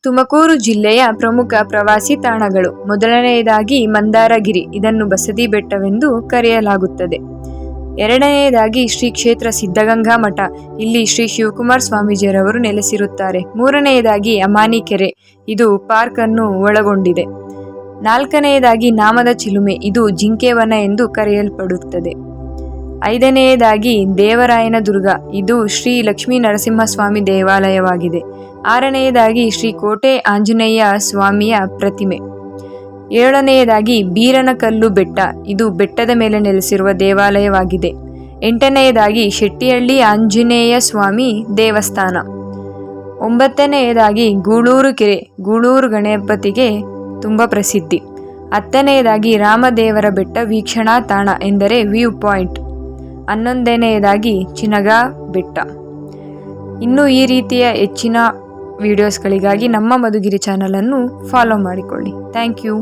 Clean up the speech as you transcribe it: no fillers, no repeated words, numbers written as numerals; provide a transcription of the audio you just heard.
ತುಮಕೂರು ಜಿಲ್ಲೆಯ ಪ್ರಮುಖ ಪ್ರವಾಸಿ ತಾಣಗಳು. ಮೊದಲನೆಯದಾಗಿ ಮಂದಾರಗಿರಿ, ಇದನ್ನು ಬಸದಿ ಬೆಟ್ಟವೆಂದು ಕರೆಯಲಾಗುತ್ತದೆ. ಎರಡನೆಯದಾಗಿ ಶ್ರೀ ಕ್ಷೇತ್ರ ಸಿದ್ಧಗಂಗಾ ಮಠ, ಇಲ್ಲಿ ಶ್ರೀ ಶಿವಕುಮಾರ ಸ್ವಾಮೀಜಿಯರವರು ನೆಲೆಸಿರುತ್ತಾರೆ. ಮೂರನೆಯದಾಗಿ ಅಮಾನಿ ಕೆರೆ, ಇದು ಪಾರ್ಕ್ ಅನ್ನು ಒಳಗೊಂಡಿದೆ. ನಾಲ್ಕನೆಯದಾಗಿ ನಾಮದ ಚಿಲುಮೆ, ಇದು ಜಿಂಕೆವನ ಎಂದು ಕರೆಯಲ್ಪಡುತ್ತದೆ. ಐದನೆಯದಾಗಿ ದೇವರಾಯನ ದುರ್ಗ, ಇದು ಶ್ರೀ ಲಕ್ಷ್ಮೀ ನರಸಿಂಹಸ್ವಾಮಿ ದೇವಾಲಯವಾಗಿದೆ. ಆರನೆಯದಾಗಿ ಶ್ರೀ ಕೋಟೆ ಆಂಜನೇಯ ಸ್ವಾಮಿಯ ಪ್ರತಿಮೆ. ಏಳನೆಯದಾಗಿ ಬೀರನಕಲ್ಲು ಬೆಟ್ಟ, ಇದು ಬೆಟ್ಟದ ಮೇಲೆ ನೆಲೆಸಿರುವ ದೇವಾಲಯವಾಗಿದೆ. ಎಂಟನೆಯದಾಗಿ ಶೆಟ್ಟಿಹಳ್ಳಿ ಆಂಜನೇಯ ಸ್ವಾಮಿ ದೇವಸ್ಥಾನ. ಒಂಬತ್ತನೆಯದಾಗಿ ಗೂಳೂರು ಕೆರೆ, ಗೂಳೂರು ಗಣಪತಿಗೆ ತುಂಬ ಪ್ರಸಿದ್ಧಿ. ಹತ್ತನೆಯದಾಗಿ ರಾಮದೇವರ ಬೆಟ್ಟ ವೀಕ್ಷಣಾ ತಾಣ ಎಂದರೆ ವ್ಯೂ ಪಾಯಿಂಟ್. 11ನೆಯದಾಗಿ ಚಿನಗಾ ಬೆಟ್ಟ. ಇನ್ನು ಈ ರೀತಿಯ ಹೆಚ್ಚಿನ ವಿಡಿಯೋಸ್ಗಳಿಗಾಗಿ ನಮ್ಮ ಮಧುಗಿರಿ ಚಾನಲನ್ನು ಫಾಲೋ ಮಾಡಿಕೊಳ್ಳಿ. Thank you.